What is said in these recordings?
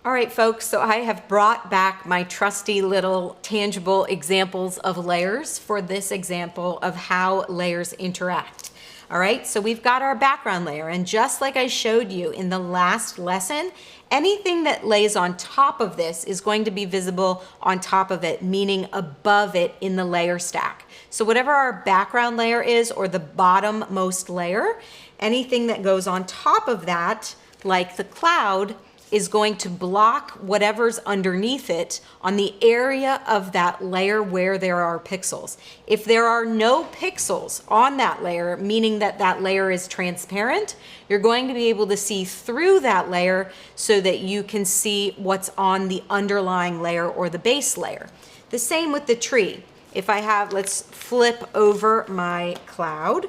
All right, folks, so I have brought back my trusty little tangible examples of layers for this example of how layers interact. All right, so we've got our background layer, and just like I showed you in the last lesson, anything that lays on top of this is going to be visible on top of it, meaning above it in the layer stack. So whatever our background layer is, or the bottommost layer, anything that goes on top of that, like the cloud, is going to block whatever's underneath it on the area of that layer where there are pixels. If there are no pixels on that layer, meaning that that layer is transparent, you're going to be able to see through that layer so that you can see what's on the underlying layer or the base layer. The same with the tree. If I have, let's flip over my cloud,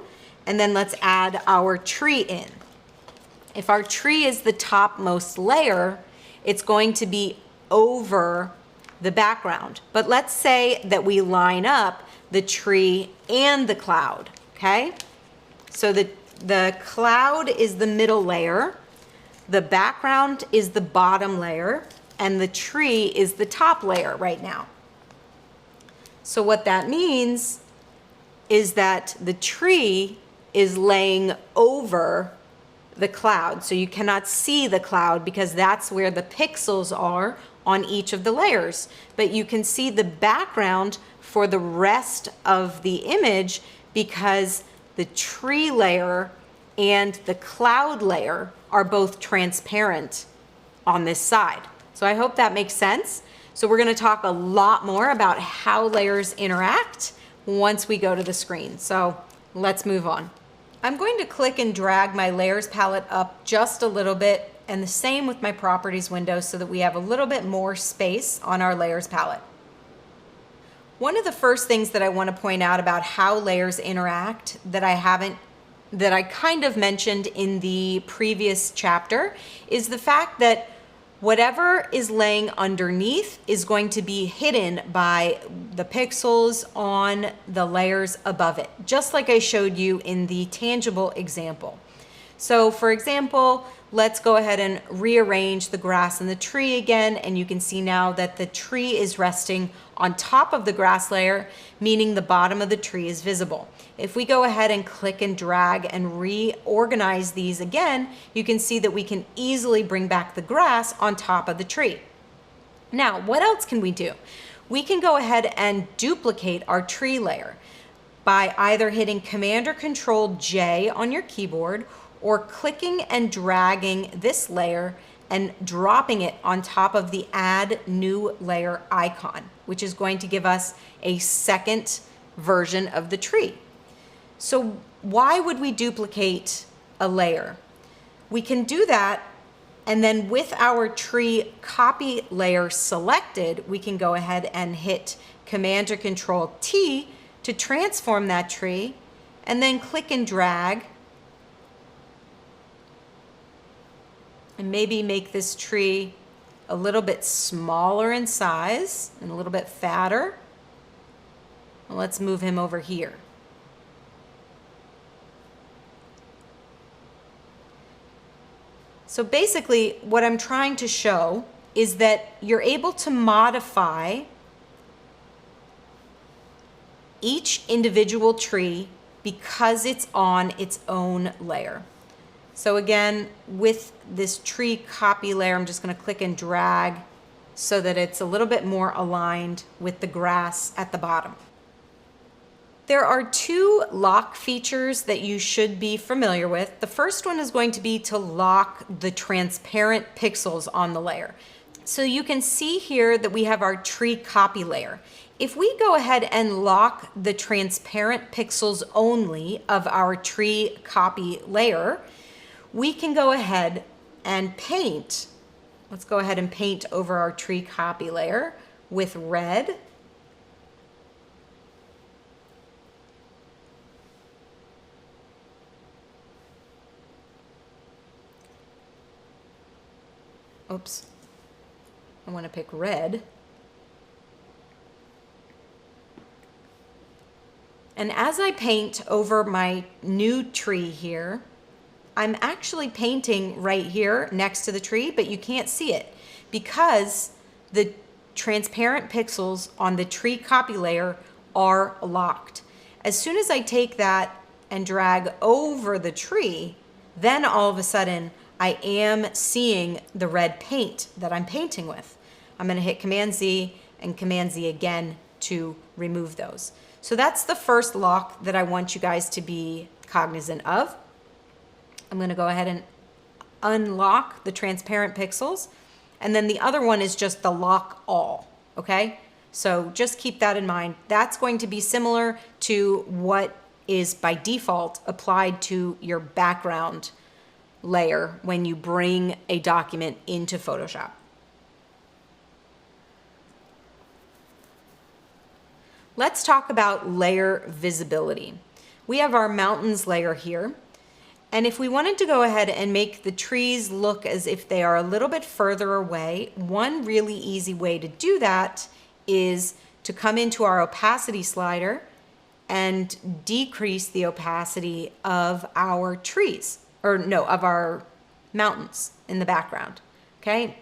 and then let's add our tree in. If our tree is the topmost layer, it's going to be over the background. But let's say that we line up the tree and the cloud, okay? So the cloud is the middle layer, the background is the bottom layer, and the tree is the top layer right now. So what that means is that the tree is laying over the cloud. So you cannot see the cloud because that's where the pixels are on each of the layers. But you can see the background for the rest of the image because the tree layer and the cloud layer are both transparent on this side. So I hope that makes sense. So we're going to talk a lot more about how layers interact once we go to the screen. So let's move on. I'm going to click and drag my layers palette up just a little bit, and the same with my properties window so that we have a little bit more space on our layers palette. One of the first things that I want to point out about how layers interact that I kind of mentioned in the previous chapter is the fact that whatever is laying underneath is going to be hidden by the pixels on the layers above it, just like I showed you in the tangible example. So for example, let's go ahead and rearrange the grass and the tree again, and you can see now that the tree is resting on top of the grass layer, meaning the bottom of the tree is visible. If we go ahead and click and drag and reorganize these again, you can see that we can easily bring back the grass on top of the tree. Now, what else can we do? We can go ahead and duplicate our tree layer by either hitting Command or Control J on your keyboard, or clicking and dragging this layer and dropping it on top of the Add New Layer icon, which is going to give us a second version of the tree. So why would we duplicate a layer? We can do that, and then with our tree copy layer selected, we can go ahead and hit Command or Control T to transform that tree, and then click and drag, and maybe make this tree a little bit smaller in size and a little bit fatter. Well, let's move him over here. So basically, what I'm trying to show is that you're able to modify each individual tree because it's on its own layer. So again, with this tree copy layer, I'm just going to click and drag so that it's a little bit more aligned with the grass at the bottom. There are two lock features that you should be familiar with. The first one is going to be to lock the transparent pixels on the layer. So you can see here that we have our tree copy layer. If we go ahead and lock the transparent pixels only of our tree copy layer, we can go ahead and paint. Let's go ahead and paint over our tree copy layer with red. Oops, I want to pick red. And as I paint over my new tree here, I'm actually painting right here next to the tree, but you can't see it because the transparent pixels on the tree copy layer are locked. As soon as I take that and drag over the tree, then all of a sudden I am seeing the red paint that I'm painting with. I'm gonna hit Command Z and Command Z again to remove those. So that's the first lock that I want you guys to be cognizant of. I'm gonna go ahead and unlock the transparent pixels. And then the other one is just the lock all, okay? So just keep that in mind. That's going to be similar to what is by default applied to your background layer when you bring a document into Photoshop. Let's talk about layer visibility. We have our mountains layer here. And if we wanted to go ahead and make the trees look as if they are a little bit further away, one really easy way to do that is to come into our opacity slider and decrease the opacity of our trees, or no, of our mountains in the background, okay?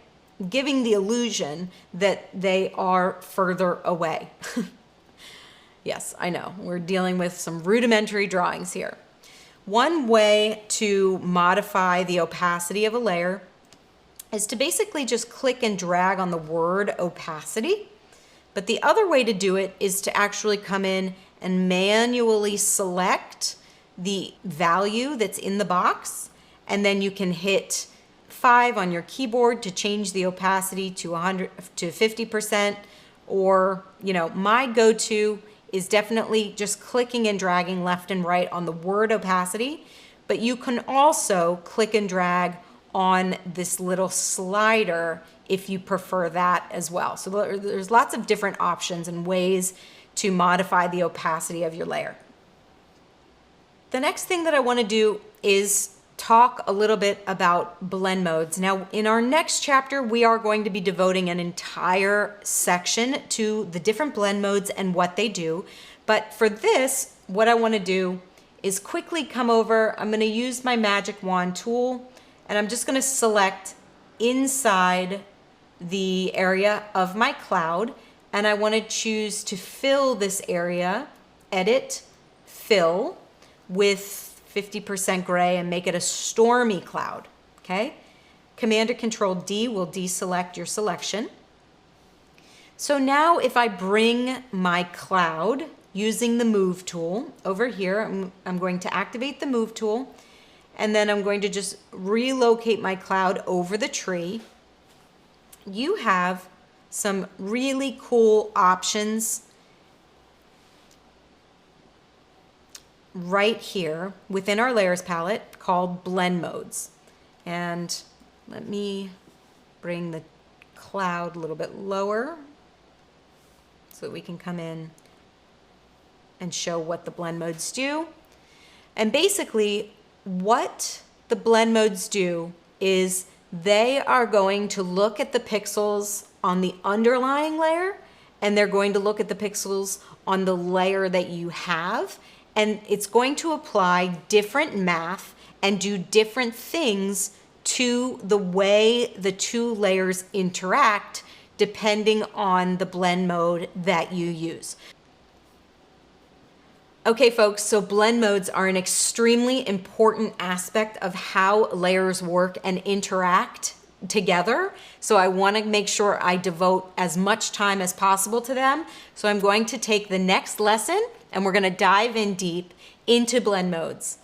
Giving the illusion that they are further away. Yes, I know, we're dealing with some rudimentary drawings here. One way to modify the opacity of a layer is to basically just click and drag on the word opacity. But the other way to do it is to actually come in and manually select the value that's in the box. And then you can hit 5 on your keyboard to change the opacity to 100 to 50%. Or, you know, my go-to is definitely just clicking and dragging left and right on the word opacity, but you can also click and drag on this little slider if you prefer that as well. So there's lots of different options and ways to modify the opacity of your layer. The next thing that I want to do is talk a little bit about blend modes. Now, in our next chapter, we are going to be devoting an entire section to the different blend modes and what they do. But for this, what I want to do is quickly come over. I'm going to use my magic wand tool, and I'm just going to select inside the area of my cloud, and I want to choose to fill this area, edit, fill, with 50% gray and make it a stormy cloud, okay? Command or Control D will deselect your selection. So now if I bring my cloud using the Move tool over here, I'm going to activate the Move tool, and then I'm going to just relocate my cloud over the tree. You have some really cool options right here within our layers palette called blend modes. And let me bring the cloud a little bit lower so that we can come in and show what the blend modes do. And basically what the blend modes do is they are going to look at the pixels on the underlying layer, and they're going to look at the pixels on the layer that you have, and it's going to apply different math and do different things to the way the two layers interact depending on the blend mode that you use. Okay folks, so blend modes are an extremely important aspect of how layers work and interact together. So I want to make sure I devote as much time as possible to them. So I'm going to take the next lesson and we're going to dive in deep into blend modes.